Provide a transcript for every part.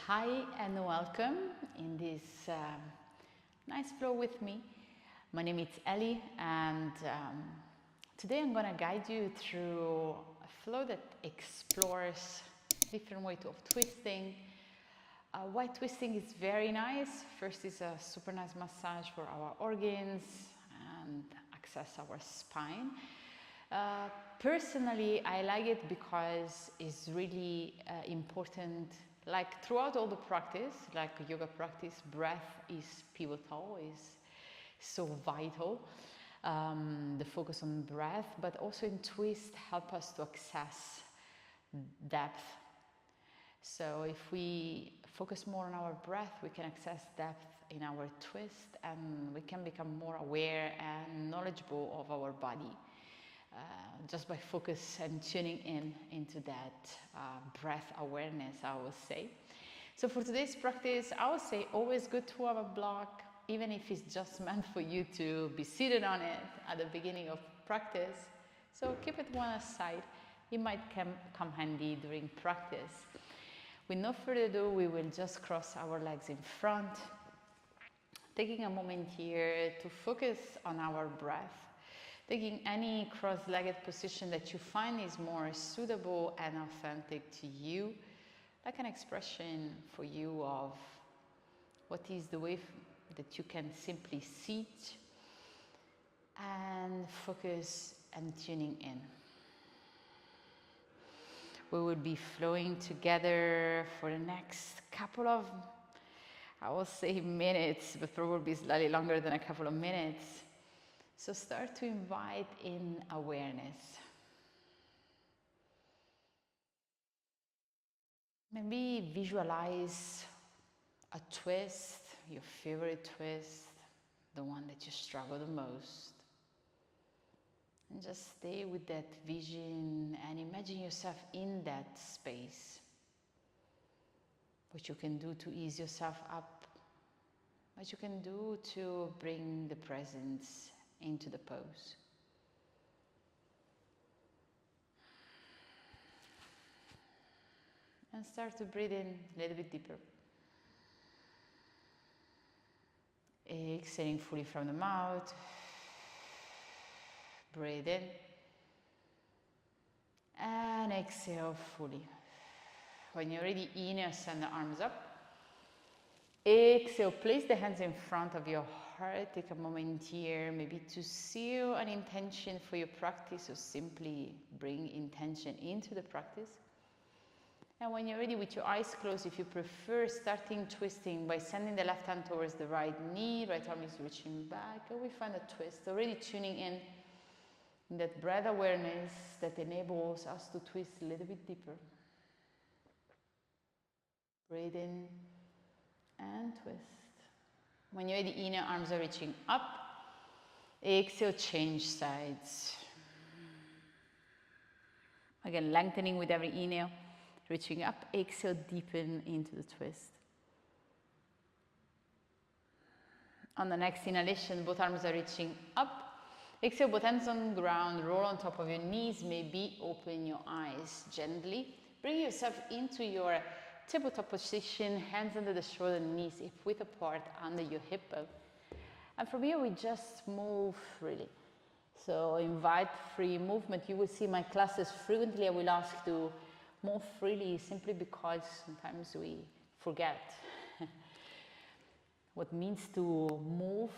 Hi and welcome in this nice flow with me. My name is Ellie and today I'm going to guide you through a flow that explores different ways of twisting. Why twisting is very nice. First is a super nice massage for our organs and access our spine. Personally, I like it because it's really important. Like throughout all the practice, like yoga practice, breath is pivotal, is so vital. The focus on breath, but also in twist help us to access depth. So if we focus more on our breath, we can access depth in our twist and we can become more aware and knowledgeable of our body. Just by focus and tuning into that breath awareness, I would say. So for today's practice, I would say always good to have a block, even if it's just meant for you to be seated on it at the beginning of practice. So keep it one aside. It might come handy during practice. With no further ado, we will just cross our legs in front, taking a moment here to focus on our breath. Taking any cross-legged position that you find is more suitable and authentic to you, like an expression for you of what is the way that you can simply sit and focus and tuning in. We will be flowing together for the next couple of, I will say minutes, but probably slightly longer than a couple of minutes. So start to invite in awareness. Maybe visualize a twist, your favorite twist, the one that you struggle the most. And just stay with that vision and imagine yourself in that space. What you can do to ease yourself up, what you can do to bring the presence into the pose. And start to breathe in a little bit deeper. Exhaling fully from the mouth. Breathe in. And exhale fully. When you're ready, inhale, send the arms up. Exhale, place the hands in front of your heart. Take a moment here, maybe to seal an intention for your practice, or simply bring intention into the practice. And when you're ready, with your eyes closed, if you prefer, starting twisting by sending the left hand towards the right knee, right arm is reaching back, and we find a twist, already tuning in that breath awareness that enables us to twist a little bit deeper. Breathe in and twist. When you're ready, inhale, arms are reaching up. Exhale, change sides. Again, lengthening with every inhale, reaching up. Exhale, deepen into the twist. On the next inhalation, both arms are reaching up. Exhale, both hands on the ground, roll on top of your knees, maybe open your eyes gently. Bring yourself into your tabletop position, hands under the shoulder, knees hip width apart under your hip bone. And from here we just move freely. So invite free movement. You will see my classes frequently I will ask to move freely simply because sometimes we forget what it means to move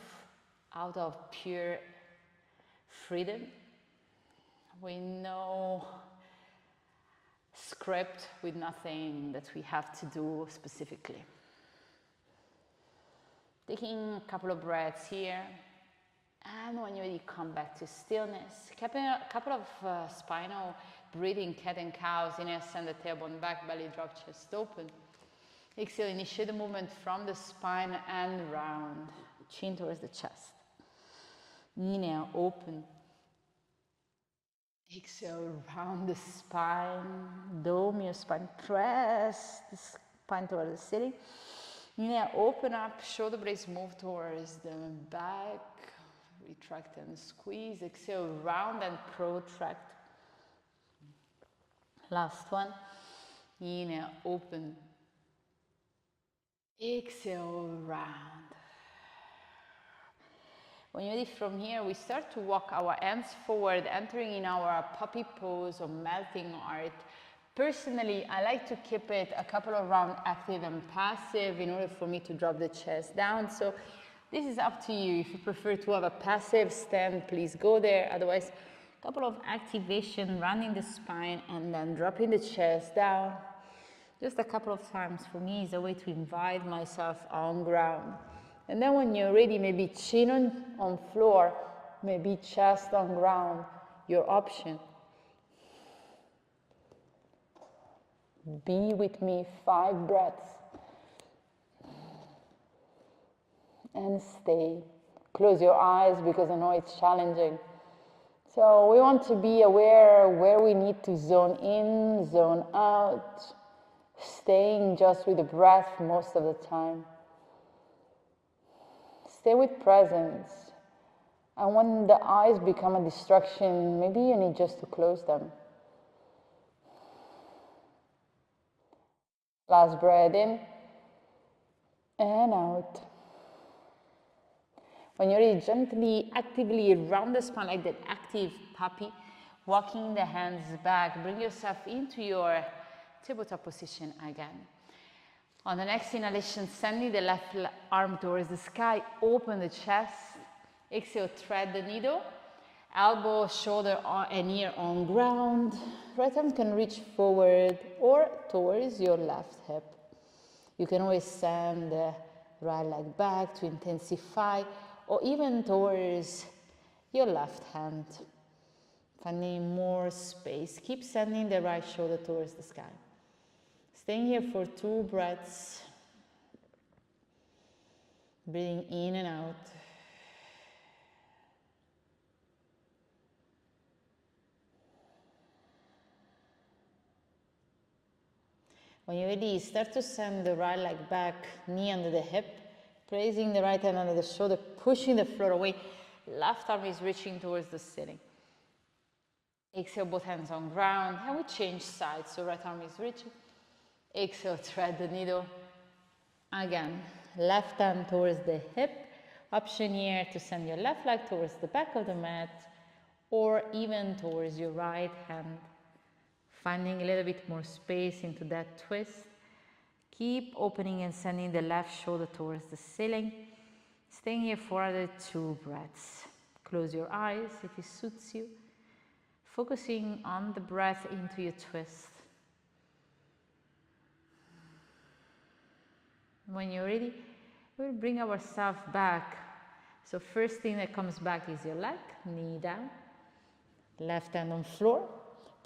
out of pure freedom. We know script with nothing that we have to do specifically. Taking a couple of breaths here, and when you're ready, come back to stillness. A couple of spinal breathing, cat and cows. Inhale, send the tailbone back, belly drop, chest open. Exhale, initiate the movement from the spine and round, chin towards the chest. Inhale, open. Exhale, round the spine, dome your spine, press the spine towards the ceiling. Inhale, open up, shoulder blades move towards the back, retract and squeeze. Exhale, round and protract. Last one. Inhale, open. Exhale, round. When you're ready from here, we start to walk our hands forward, entering in our puppy pose or melting art. Personally, I like to keep it a couple of rounds active and passive in order for me to drop the chest down. So this is up to you. If you prefer to have a passive stand, please go there. Otherwise, a couple of activation, running the spine and then dropping the chest down. Just a couple of times for me is a way to invite myself on ground. And then when you're ready, maybe chin on floor, maybe chest on ground, your option. Be with me, 5 breaths. And stay. Close your eyes because I know it's challenging. So we want to be aware where we need to zone in, zone out, staying just with the breath most of the time. Stay with presence. And when the eyes become a distraction, maybe you need just to close them. Last breath in and out. When you're ready, gently, actively round the spine like that active puppy, walking the hands back. Bring yourself into your tabletop position again. On the next inhalation, sending the left arm towards the sky, open the chest. Exhale, thread the needle. Elbow, shoulder, and ear on ground. Right arm can reach forward or towards your left hip. You can always send the right leg back to intensify, or even towards your left hand. Finding more space. Keep sending the right shoulder towards the sky. Staying here for 2 breaths. Breathing in and out. When you're ready, start to send the right leg back, knee under the hip, placing the right hand under the shoulder, pushing the floor away. Left arm is reaching towards the ceiling. Exhale, both hands on ground, and we change sides. So right arm is reaching. Exhale, thread the needle. Again, left hand towards the hip. Option here to send your left leg towards the back of the mat, or even towards your right hand. Finding a little bit more space into that twist. Keep opening and sending the left shoulder towards the ceiling. Staying here for another 2 breaths. Close your eyes if it suits you. Focusing on the breath into your twist. When you're ready, we'll bring ourselves back. So first thing that comes back is your leg, knee down. Left hand on floor.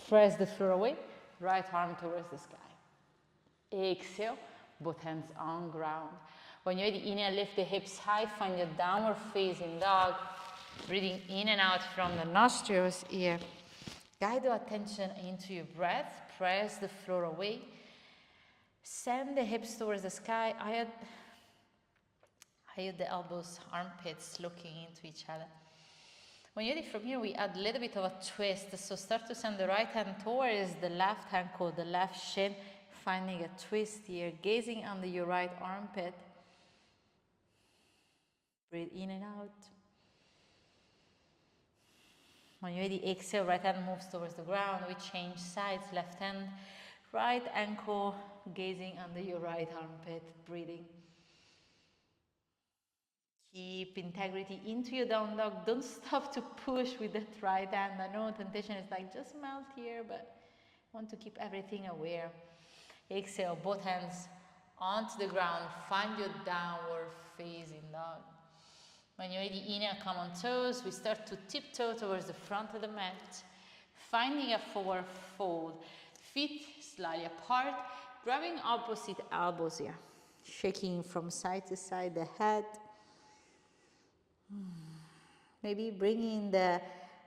Press the floor away, right arm towards the sky. Exhale, both hands on ground. When you're ready, inhale, lift the hips high, find your downward facing dog. Breathing in and out from the nostrils here. Guide your attention into your breath, press the floor away. Send the hips towards the sky. I had the elbows, armpits looking into each other. When you're ready from here, we add a little bit of a twist. So start to send the right hand towards the left ankle, the left shin, finding a twist here, gazing under your right armpit. Breathe in and out. When you're ready, exhale, right hand moves towards the ground. We change sides, left hand, right ankle, gazing under your right armpit, breathing. Keep integrity into your down dog. Don't stop to push with that right hand. I know temptation is like, just melt here, but I want to keep everything aware. Exhale, both hands onto the ground. Find your downward facing dog. When you're ready, inhale, come on toes. We start to tiptoe towards the front of the mat. Finding a forward fold. Feet slightly apart. Grabbing opposite elbows here. Shaking from side to side the head. Maybe bringing the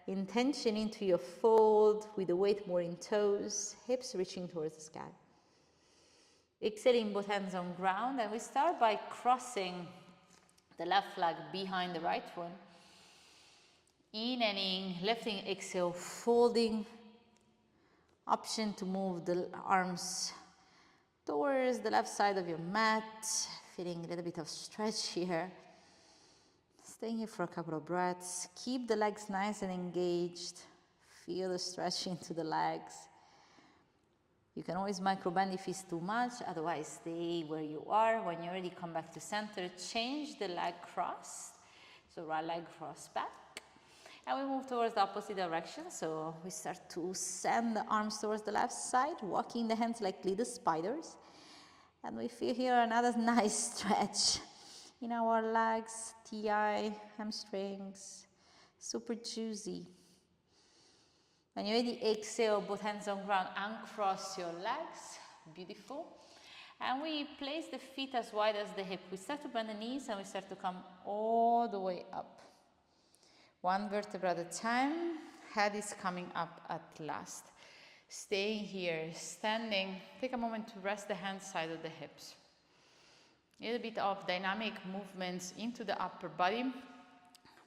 intention into your fold with the weight more in toes, hips reaching towards the sky. Exhaling, both hands on ground, and we start by crossing the left leg behind the right one. Inhaling, lifting, exhale, folding. Option to move the arms towards the left side of your mat. feeling a little bit of stretch here. Staying here for a couple of breaths. Keep the legs nice and engaged. Feel the stretch into the legs. You can always microbend if it's too much, otherwise stay where you are. When you're ready, come back to center, change the leg cross. So right leg cross back. And we move towards the opposite direction. So we start to send the arms towards the left side, walking the hands like little spiders. And we feel here another nice stretch in our legs, TI, hamstrings, super juicy. When you're ready, exhale, both hands on ground, uncross your legs, beautiful. And we place the feet as wide as the hip. We start to bend the knees and we start to come all the way up. One vertebra at a time, head is coming up at last. Staying here, standing, take a moment to rest the hand side of the hips. A little bit of dynamic movements into the upper body.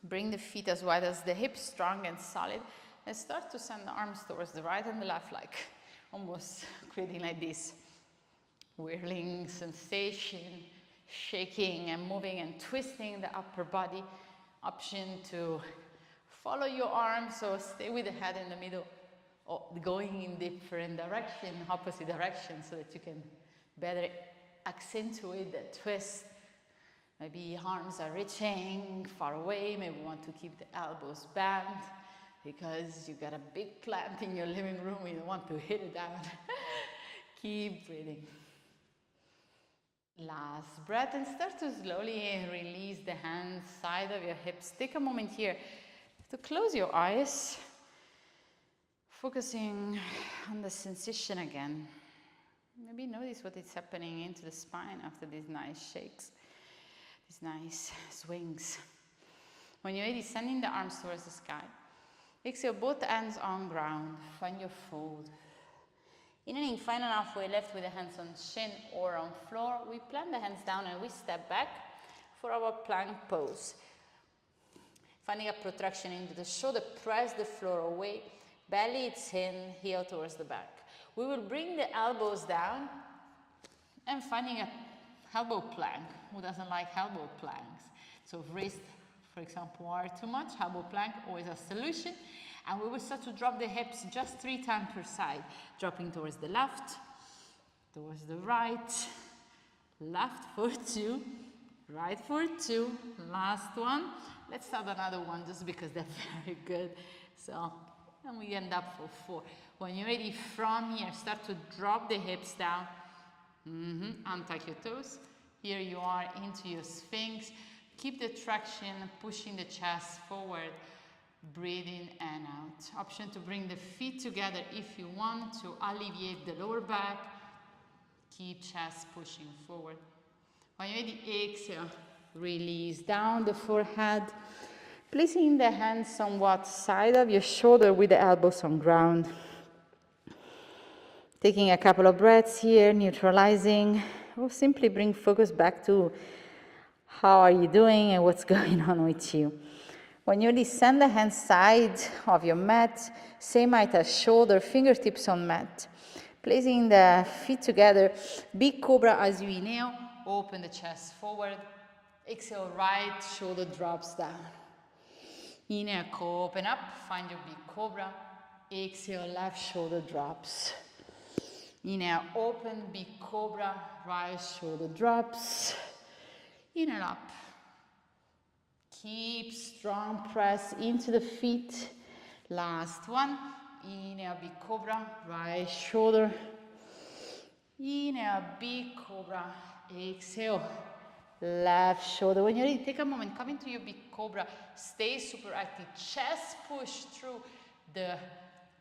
Bring the feet as wide as the hips, strong and solid. And start to send the arms towards the right and the left, like almost creating like this whirling sensation, shaking and moving and twisting the upper body. Option to follow your arms or stay with the head in the middle, or going in different direction, opposite direction, so that you can better accentuate the twist. Maybe arms are reaching far away, maybe you want to keep the elbows bent because you got a big plant in your living room, you don't want to hit it down. Keep breathing. Last breath, and start to slowly release the hands, side of your hips. Take a moment here to close your eyes, focusing on the sensation again. Maybe notice what is happening into the spine after these nice shakes, these nice swings. When you're ready, sending the arms towards the sky. Exhale, both hands on ground. Find your fold. Inhaling, find an halfway left with the hands on shin or on floor. We plant the hands down and we step back for our plank pose. Finding a protraction into the shoulder, press the floor away. Belly, it's in, heel towards the back. We will bring the elbows down and finding a elbow plank. Who doesn't like elbow planks? So wrist, for example, are too much. Elbow plank, always a solution. And we will start to drop the hips just 3 times per side. Dropping towards the left, towards the right, left for 2, right for 2, last one. Let's start another one just because they're very good. So, and we end up for 4. When you're ready, from here, start to drop the hips down. Untuck your toes. Here you are into your Sphinx. Keep the traction, pushing the chest forward. Breathe in and out. Option to bring the feet together if you want to alleviate the lower back. Keep chest pushing forward. When you're ready, exhale. Release down the forehead. Placing the hands somewhat side of your shoulder with the elbows on ground. Taking a couple of breaths here, neutralizing. Or simply bring focus back to how are you doing and what's going on with you. When you descend the hands side of your mat, same height as shoulder, fingertips on mat. Placing the feet together, big cobra as you inhale, open the chest forward. Exhale, right shoulder drops down. Inhale, open up, find your big cobra. Exhale, left shoulder drops. Inhale, open, big cobra, right shoulder drops. Inhale up. Keep strong press into the feet. Last one. Inhale, big cobra, right shoulder. Inhale, big cobra. Exhale, left shoulder. When you're ready, take a moment, come into your big cobra. Stay super active. Chest push through the,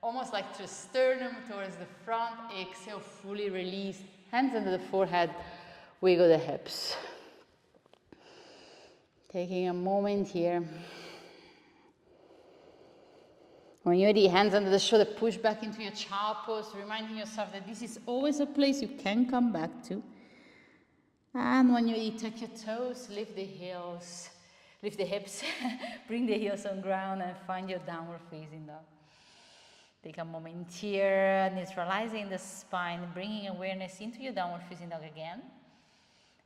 almost like the sternum towards the front. Exhale, fully release. Hands under the forehead. Wiggle the hips. Taking a moment here. When you're ready, hands under the shoulder, push back into your child pose, reminding yourself that this is always a place you can come back to. And when you're ready, tuck your toes, lift the heels, lift the hips, bring the heels on ground and find your downward facing dog. Take a moment here, neutralizing the spine, bringing awareness into your downward facing dog again.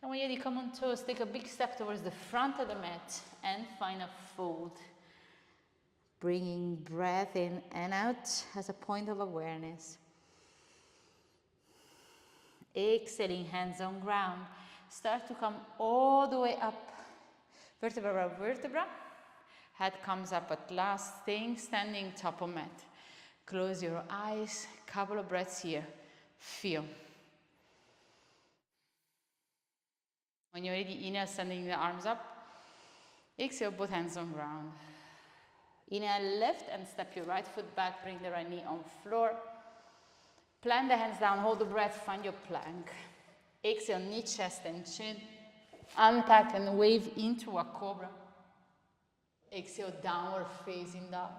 And when you're ready, come on toes, take a big step towards the front of the mat and find a fold. Bringing breath in and out as a point of awareness. Exhaling, hands on ground. Start to come all the way up. Vertebra by vertebra. Head comes up at last, staying standing top of mat. Close your eyes, couple of breaths here. Feel. When you're ready, inhale, sending the arms up. Exhale, both hands on ground. Inhale, lift and step your right foot back, bring the right knee on floor. Plant the hands down, hold the breath, find your plank. Exhale, knee, chest and chin. Untuck and wave into a cobra. Exhale, downward facing dog.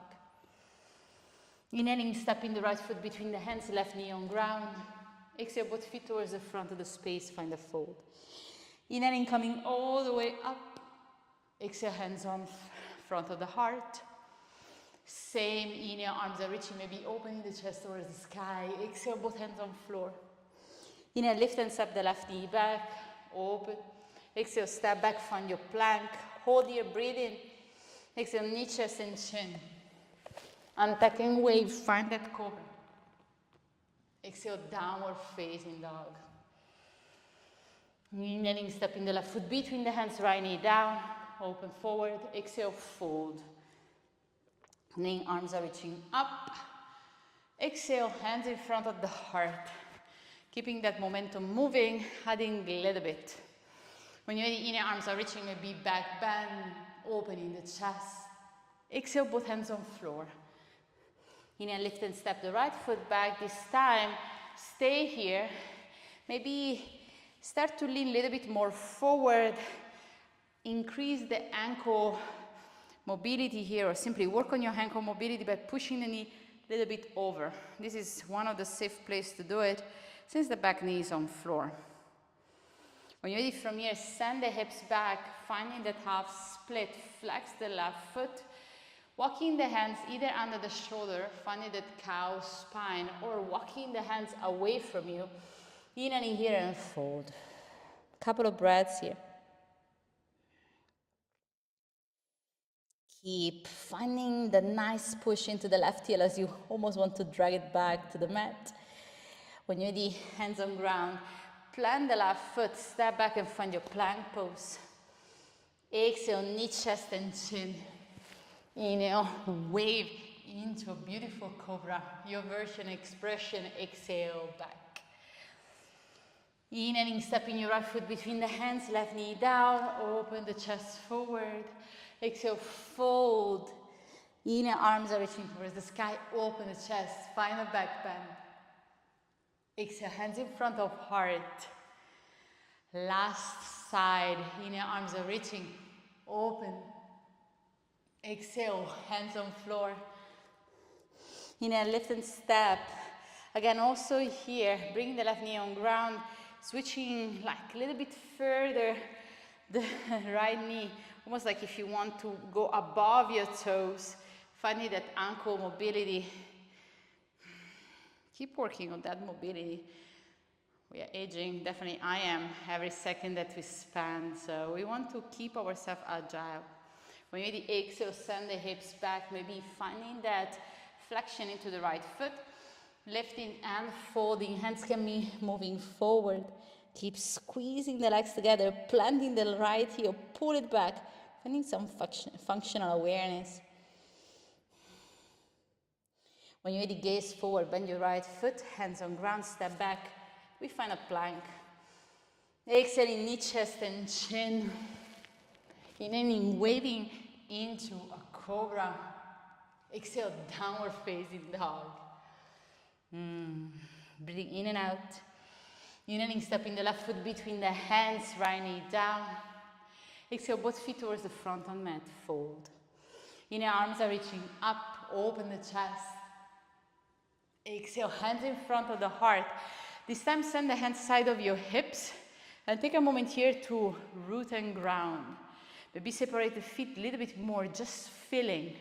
Inhaling, stepping the right foot between the hands, left knee on ground. Exhale, both feet towards the front of the space, find a fold. Inhaling, coming all the way up. Exhale, hands on front of the heart. Same inhale, arms are reaching, maybe opening the chest towards the sky. Exhale, both hands on floor. Inhale, lift and step the left knee back, open. Exhale, step back, find your plank. Hold here, breathe in. Exhale, knee, chest and chin. Untuck and wave, find that cobra. Exhale, downward facing dog. Inhaling, stepping the left foot between the hands, right knee down, open forward. Exhale, fold. Knee, arms are reaching up. Exhale, hands in front of the heart. Keeping that momentum moving, adding a little bit. When you're ready, inner arms are reaching, maybe back bend, opening the chest. Exhale, both hands on floor. Inhale, lift and step the right foot back. This time, stay here. Maybe start to lean a little bit more forward. Increase the ankle mobility here, or simply work on your ankle mobility by pushing the knee a little bit over. This is one of the safe places to do it since the back knee is on floor. When you're ready from here, send the hips back, finding that half split, flex the left foot, walking the hands either under the shoulder, finding that cow spine, or walking the hands away from you, inhaling here and fold. Couple of breaths here. Keep finding the nice push into the left heel as you almost want to drag it back to the mat. When you're ready, hands on ground, plant the left foot, step back and find your plank pose. Exhale, knee, chest and chin. Inhale, wave into a beautiful cobra. Your version, expression, exhale back. Inhaling, stepping your right foot between the hands, left knee down, open the chest forward. Exhale, fold. Inhale, arms are reaching towards the sky, open the chest, find a back bend. Exhale, hands in front of heart. Last side, inhale, arms are reaching, open. Exhale, hands on floor. Inhale, lift and step. Again, also here, bring the left knee on ground, switching like a little bit further the right knee, almost like if you want to go above your toes, finding that ankle mobility. Keep working on that mobility. We are aging, definitely I am, every second that we spend, so we want to keep ourselves agile. When you're ready, exhale, send the hips back, maybe finding that flexion into the right foot, lifting and folding, hands can be moving forward. Keep squeezing the legs together, planting the right heel, pull it back, finding some functional awareness. When you're ready, gaze forward, bend your right foot, hands on ground, step back. We find a plank. Exhaling, knee, chest and chin. Inhaling, waving into a cobra. Exhale, downward facing dog. Breathing in and out. Inhaling, stepping the left foot between the hands, right knee down. Exhale, both feet towards the front on mat, fold. Inhale, arms are reaching up, open the chest. Exhale, hands in front of the heart. This time, send the hands side of your hips and take a moment here to root and ground. Maybe separate the feet a little bit more, just feeling.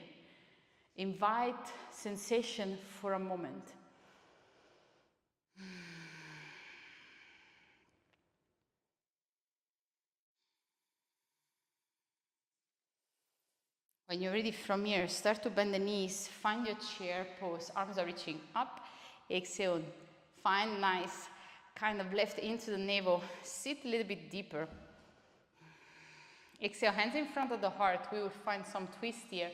Invite sensation for a moment. When you're ready from here, start to bend the knees, find your chair pose, arms are reaching up, exhale, find nice, kind of lift into the navel, sit a little bit deeper. Exhale, hands in front of the heart, we will find some twist here.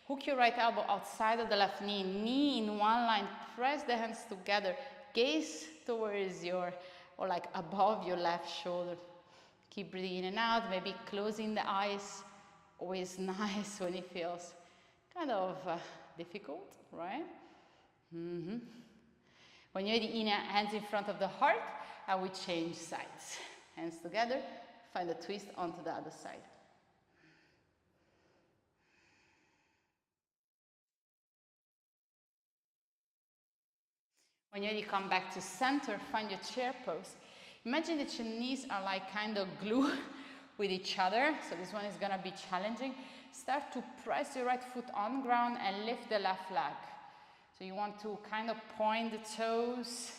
Hook your right elbow outside of the left knee, knee in one line, press the hands together, gaze towards your, or like above your left shoulder. Keep breathing in and out, maybe closing the eyes. Always nice when it feels kind of difficult, right? When you're ready, inhale, hands in front of the heart, and we change sides. Hands together, find a twist onto the other side. When you're ready, come back to center, find your chair pose. Imagine that your knees are like kind of glue with each other, so this one is gonna be challenging. Start to press your right foot on the ground and lift the left leg. So you want to kind of point the toes,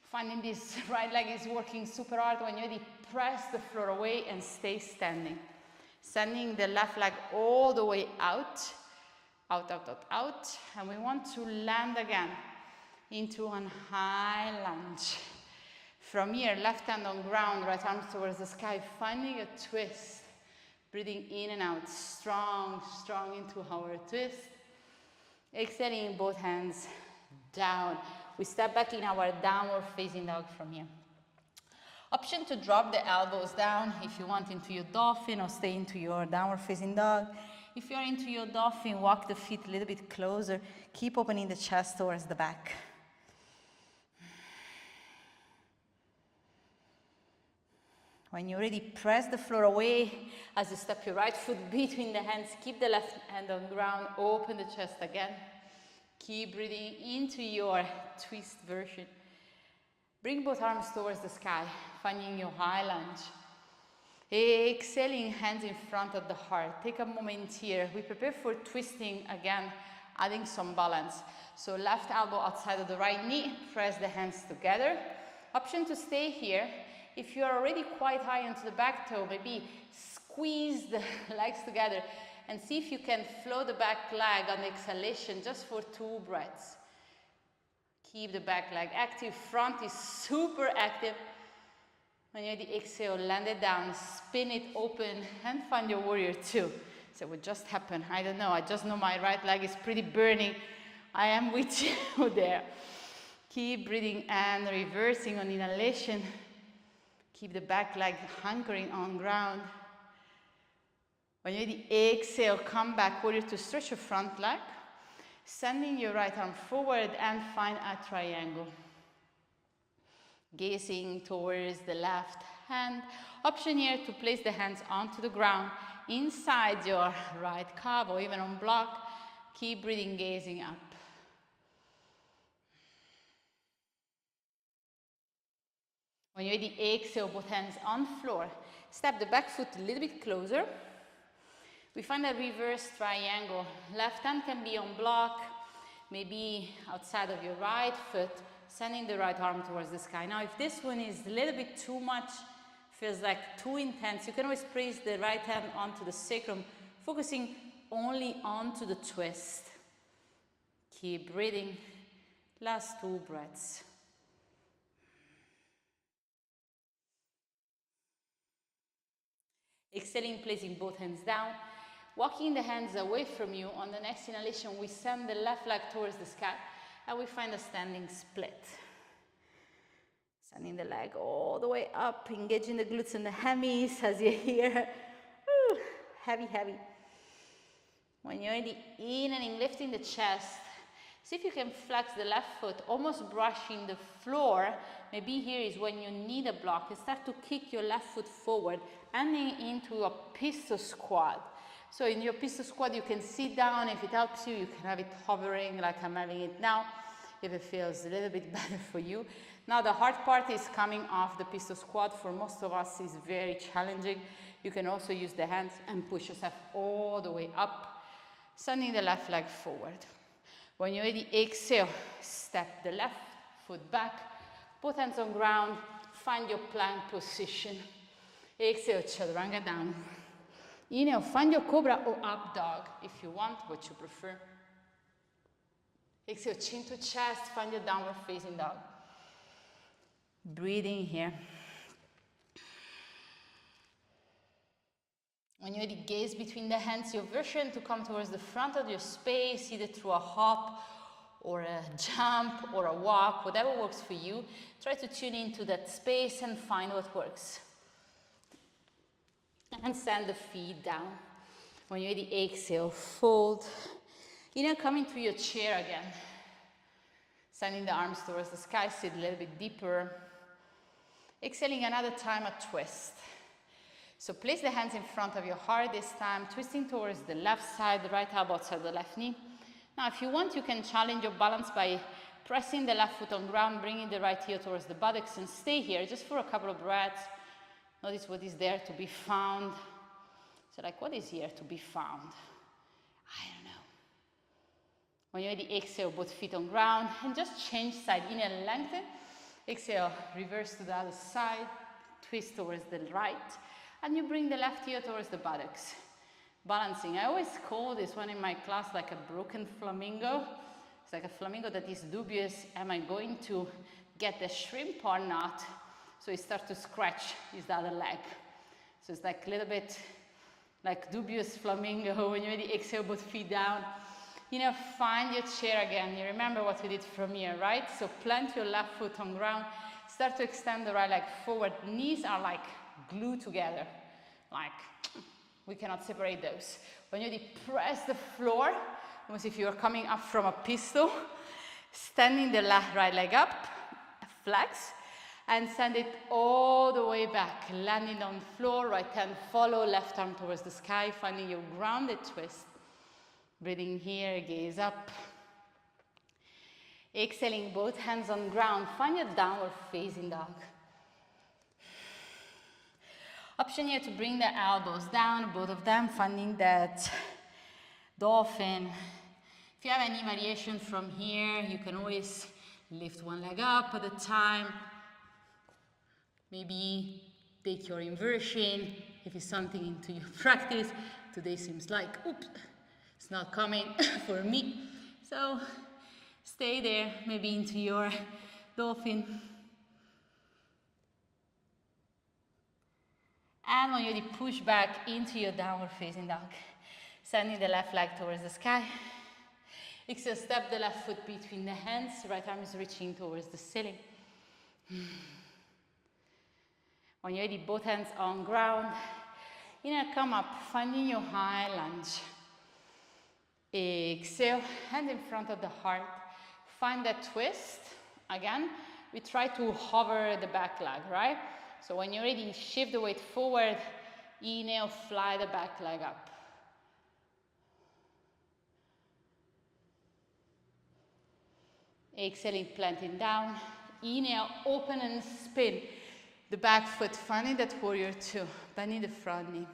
finding this right leg is working super hard. When you're ready, press the floor away and stay standing. Sending the left leg all the way out, out, out, out, out. And we want to land again into a high lunge. From here, left hand on ground, right arm towards the sky, finding a twist. Breathing in and out, strong, strong into our twist. Exhaling both hands down. We step back in our downward facing dog from here. Option to drop the elbows down if you want into your dolphin or stay into your downward facing dog. If you're into your dolphin, walk the feet a little bit closer. Keep opening the chest towards the back. When you're ready, press the floor away as you step your right foot between the hands. Keep the left hand on the ground, open the chest again. Keep breathing into your twist version. Bring both arms towards the sky, finding your high lunge. Exhaling, hands in front of the heart. Take a moment here. We prepare for twisting again, adding some balance. So left elbow outside of the right knee, press the hands together. Option to stay here. If you are already quite high onto the back toe, maybe squeeze the legs together and see if you can flow the back leg on the exhalation just for 2 breaths. Keep the back leg active, front is super active. When you're ready, exhale, land it down, spin it open and find your warrior 2. So what just happened? I don't know, I just know my right leg is pretty burning. I am with you there. Keep breathing and reversing on inhalation. Keep the back leg anchoring on ground. When you're ready, exhale, come back, warrior 2, stretch your front leg. Sending your right arm forward and find a triangle. Gazing towards the left hand. Option here to place the hands onto the ground, inside your right calf or even on block. Keep breathing, gazing up. When you're ready, exhale, both hands on floor. Step the back foot a little bit closer. We find a reverse triangle. Left hand can be on block, maybe outside of your right foot, sending the right arm towards the sky. Now, if this one is a little bit too much, feels like too intense, you can always place the right hand onto the sacrum, focusing only onto the twist. Keep breathing. Last 2 breaths. Exhaling, placing both hands down. Walking the hands away from you. On the next inhalation, we send the left leg towards the sky and we find a standing split. Sending the leg all the way up, engaging the glutes and the hammies as you hear. Woo, heavy, heavy. When you're ready, inhaling, lifting the chest. See if you can flex the left foot, almost brushing the floor. Maybe here is when you need a block. You start to kick your left foot forward, ending into a pistol squat. So in your pistol squat, you can sit down. If it helps you, you can have it hovering like I'm having it now, if it feels a little bit better for you. Now the hard part is coming off the pistol squat. For most of us, it's very challenging. You can also use the hands and push yourself all the way up, sending the left leg forward. When you're ready, exhale, step the left foot back, both hands on ground, find your plank position. Exhale, chaturanga down. Inhale, find your cobra or up dog if you want, what you prefer. Exhale, chin to chest, find your downward facing dog. Breathing here. When you're ready, gaze between the hands, your version to come towards the front of your space, either through a hop or a jump or a walk, whatever works for you. Try to tune into that space and find what works. And send the feet down. When you're ready, exhale, fold. Inhale, come into your chair again. Sending the arms towards the sky, sit a little bit deeper. Exhaling another time, a twist. So place the hands in front of your heart this time, twisting towards the left side, the right elbow outside the left knee. Now, if you want, you can challenge your balance by pressing the left foot on ground, bringing the right heel towards the buttocks, and stay here just for a couple of breaths. Notice what is there to be found. So like, what is here to be found? I don't know. When you're ready, exhale, both feet on ground, and just change side. Inhale, lengthen. Exhale, reverse to the other side, twist towards the right, and you bring the left heel towards the buttocks. Balancing. I always call this one in my class like a broken flamingo. It's like a flamingo that is dubious. Am I going to get the shrimp or not? So you start to scratch his other leg. So it's like a little bit like dubious flamingo. When you're ready, exhale, both feet down. You know, find your chair again. You remember what we did from here, right? So plant your left foot on ground. Start to extend the right leg forward. Knees are like glued together. Like, we cannot separate those. When you press the floor, almost if you are coming up from a pistol, standing the right leg up, flex, and send it all the way back, landing on the floor, right hand follow, left arm towards the sky, finding your grounded twist. Breathing here, gaze up. Exhaling, both hands on ground, find your downward facing dog. Option here to bring the elbows down, both of them, finding that dolphin. If you have any variation from here, you can always lift one leg up at a time. Maybe take your inversion if it's something into your practice. Today seems like, oops, it's not coming for me. So stay there, maybe into your dolphin. And when you push back into your downward facing dog, sending the left leg towards the sky. Exhale, step the left foot between the hands, right arm is reaching towards the ceiling. When you're ready, both hands on ground. Inhale, come up, finding your high lunge. Exhale, hand in front of the heart. Find that twist. Again, we try to hover the back leg, right? So when you're ready, shift the weight forward. Inhale, fly the back leg up. Exhaling, planting down. Inhale, open and spin. The back foot, finding that warrior two, bending the front knee.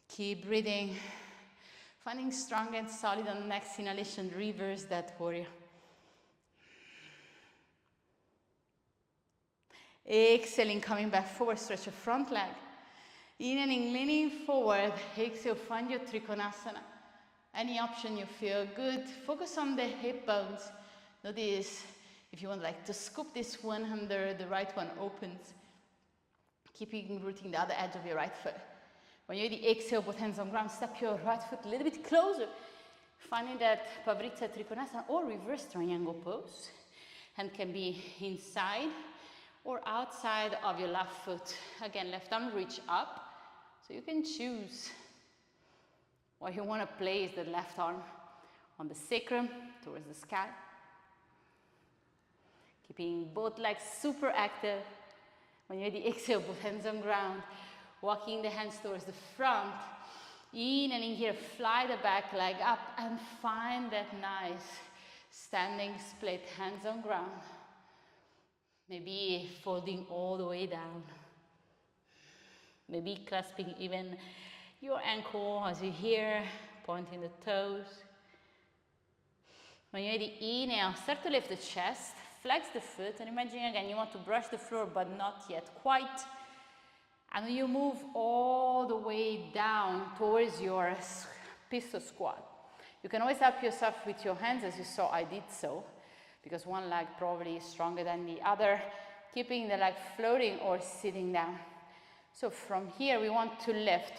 Keep breathing. Finding strong and solid on the next inhalation, reverse that warrior. Exhaling, coming back forward, stretch your front leg. Inhaling, leaning forward. Exhale, find your Trikonasana. Any option you feel good. Focus on the hip bones. Notice if you want like to scoop this one under, the right one opens. Keeping rooting the other edge of your right foot. When you're ready, exhale, both hands on ground. Step your right foot a little bit closer. Finding that Pavritsa Trikonasana or reverse triangle pose. Hand can be inside or outside of your left foot. Again, left arm reach up. So you can choose where you want to place the left arm on the sacrum towards the sky. Keeping both legs super active. When you're ready, exhale, both hands on ground. Walking the hands towards the front. Inhaling here, fly the back leg up and find that nice standing split, hands on ground. Maybe folding all the way down. Maybe clasping even your ankle as you here, pointing the toes. When you're ready, inhale, start to lift the chest, flex the foot, and imagine again you want to brush the floor but not yet quite. And you move all the way down towards your pistol squat. You can always help yourself with your hands, as you saw I did so, because one leg probably is stronger than the other, keeping the leg floating or sitting down. So from here we want to lift,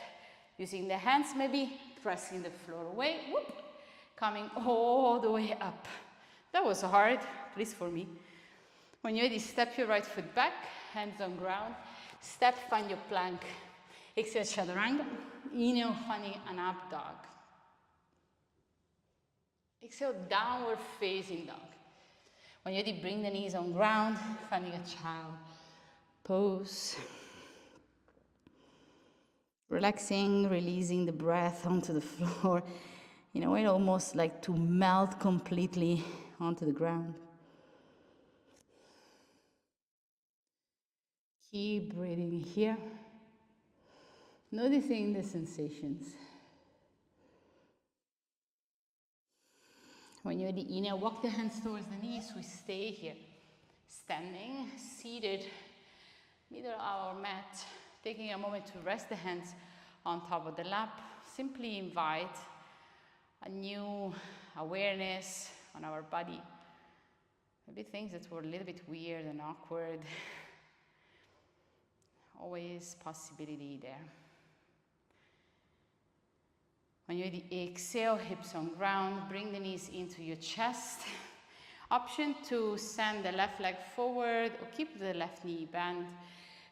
using the hands, maybe pressing the floor away, whoop, coming all the way up. That was hard, at least for me. When you're ready, step your right foot back, hands on ground, step, find your plank. Exhale, chaturanga, inhale, finding an up dog. Exhale, downward facing dog. When you're ready, bring the knees on ground, finding a child pose. Relaxing, releasing the breath onto the floor. In a way, almost like to melt completely onto the ground. Keep breathing here. Noticing the sensations. When you're ready, inhale, walk the hands towards the knees. We stay here. Standing, seated, middle of our mat. Taking a moment to rest the hands on top of the lap. Simply invite a new awareness on our body. Maybe things that were a little bit weird and awkward. Always possibility there. When you exhale, hips on ground, bring the knees into your chest. Option to send the left leg forward or keep the left knee bent,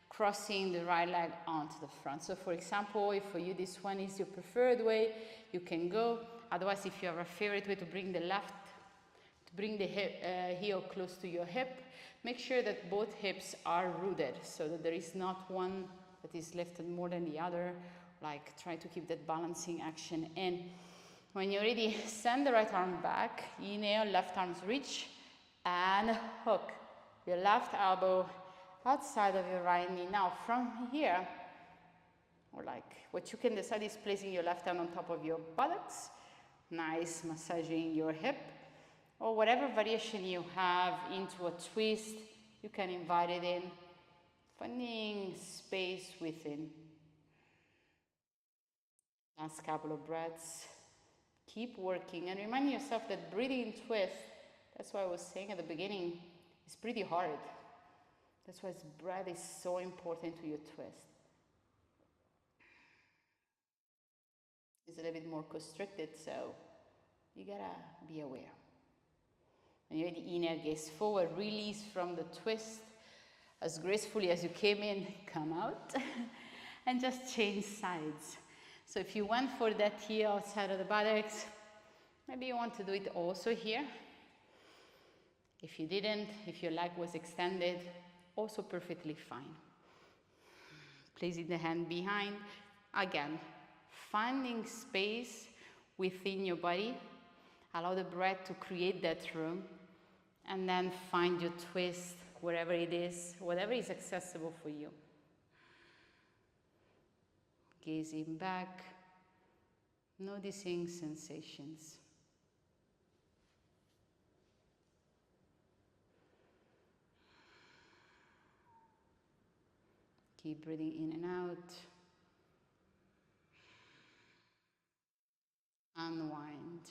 crossing the right leg onto the front. So for example, if for you this one is your preferred way, you can go. Otherwise, if you have a favorite way to bring the left, to bring the heel close to your hip, make sure that both hips are rooted so that there is not one that is lifted more than the other. Like try to keep that balancing action in. When you're ready, send the right arm back. Inhale, left arms reach and hook your left elbow outside of your right knee. Now from here, or like what you can decide is placing your left hand on top of your buttocks, nice massaging your hip, or whatever variation you have into a twist, you can invite it in, finding space within. Last couple of breaths. Keep working and remind yourself that breathing in twist, that's why I was saying at the beginning, is pretty hard. That's why breath is so important to your twist. It's a little bit more constricted, so you gotta be aware. When you're ready, inhale, gaze forward, release from the twist. As gracefully as you came in, come out. And just change sides. So if you went for that heel outside of the buttocks, maybe you want to do it also here. If you didn't, if your leg was extended, also perfectly fine. Placing the hand behind. Again, finding space within your body. Allow the breath to create that room. And then find your twist wherever it is, whatever is accessible for you. Gazing back, noticing sensations. Keep breathing in and out. Unwind.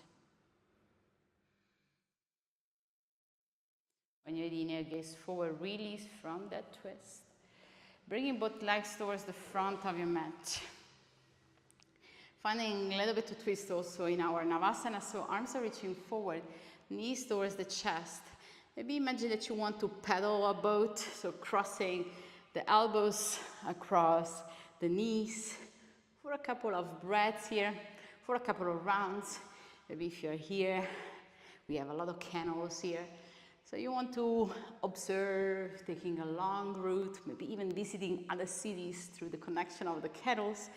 When you're ready, inhale, gaze forward, release from that twist. Bringing both legs towards the front of your mat. Finding a little bit to twist also in our Navasana, so arms are reaching forward, knees towards the chest. Maybe imagine that you want to paddle a boat, so crossing the elbows across the knees for a couple of breaths here, for a couple of rounds. Maybe if you're here, we have a lot of canals here. So you want to observe, taking a long route, maybe even visiting other cities through the connection of the canals.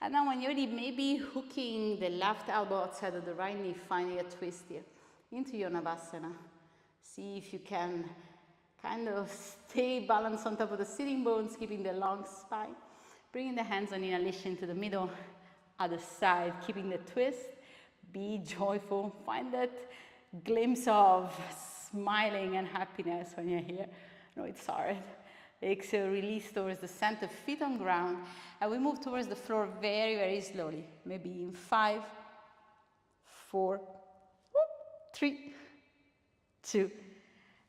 And now when you're ready, maybe hooking the left elbow outside of the right knee, finding a twist here into your Navasana. See if you can kind of stay balanced on top of the sitting bones, keeping the long spine. Bringing the hands on inhalation to the middle, other side, keeping the twist. Be joyful. Find that glimpse of smiling and happiness when you're here. I know it's hard. Exhale, release towards the center, feet on ground. And we move towards the floor very, very slowly. Maybe in 5, 4, 3, 2,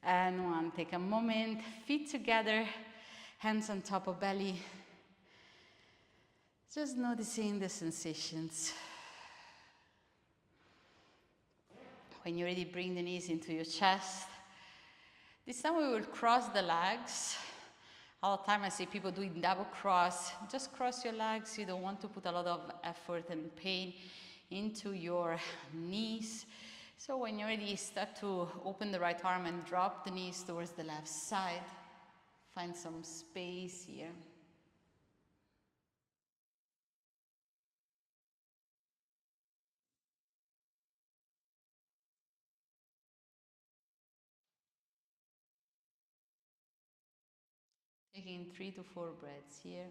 and 1. Take a moment, feet together, hands on top of belly. Just noticing the sensations. When you're ready, bring the knees into your chest. This time we will cross the legs. All the time I see people doing double cross. Just cross your legs. You don't want to put a lot of effort and pain into your knees. So when you're ready, start to open the right arm and drop the knees towards the left side. Find some space here. Taking 3 to 4 breaths here.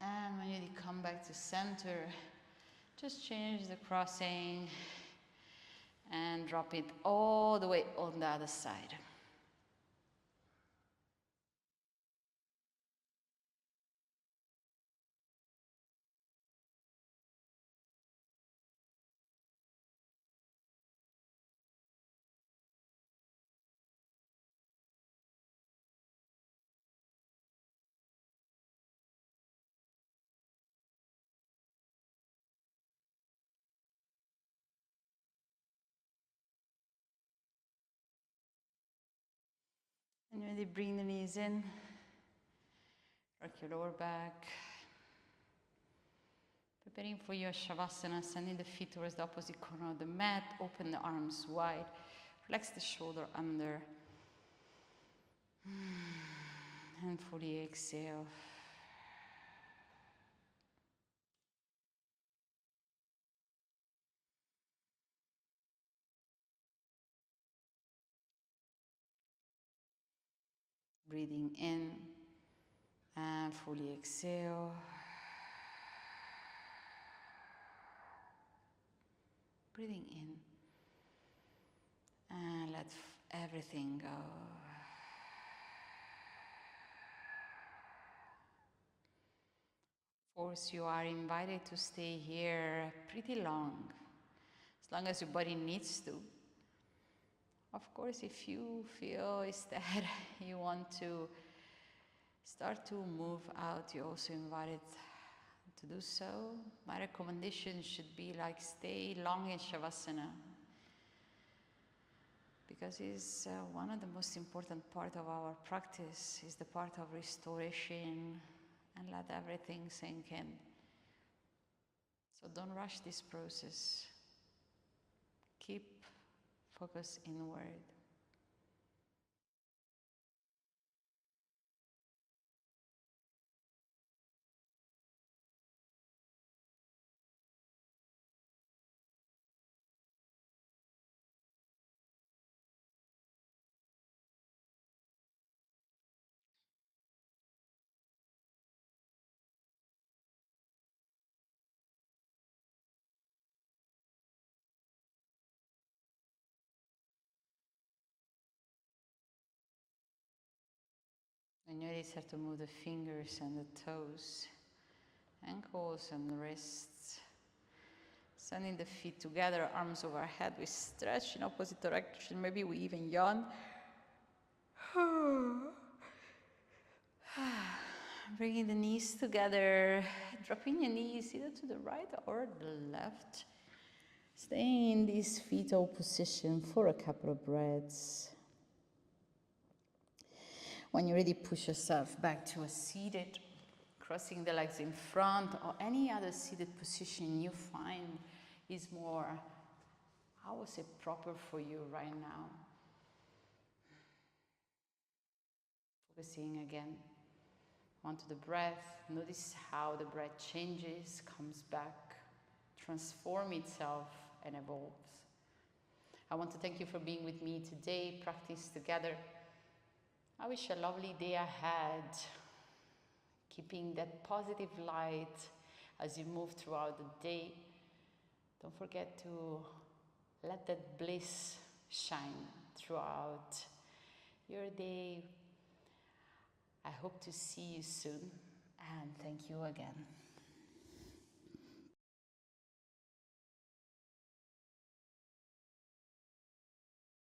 And when you come back to center, just change the crossing and drop it all the way on the other side. And really bring the knees in, rock your lower back. Preparing for your Shavasana, sending the feet towards the opposite corner of the mat, open the arms wide, relax the shoulder under, and fully exhale. Breathing in and fully exhale. Breathing in and let everything go. Of course, you are invited to stay here pretty long, as long as your body needs to. Of course, if you feel instead you want to start to move out, you're also invited to do so. My recommendation should be like stay long in Shavasana, because it's one of the most important part of our practice, is the part of restoration, and let everything sink in. So don't rush this process. Keep focus inward. And you really start to move the fingers and the toes, ankles and wrists. Sending the feet together, arms overhead. We stretch in opposite direction. Maybe we even yawn. Bringing the knees together, dropping your knees either to the right or the left. Staying in this fetal position for a couple of breaths. When you're ready, push yourself back to a seated, crossing the legs in front, or any other seated position you find is more, I would say, proper for you right now. Focusing again onto the breath. Notice how the breath changes, comes back, transforms itself, and evolves. I want to thank you for being with me today, practice together. I wish a lovely day ahead. keeping that positive light as you move throughout the day. Don't forget to let that bliss shine throughout your day. I hope to see you soon, and thank you again.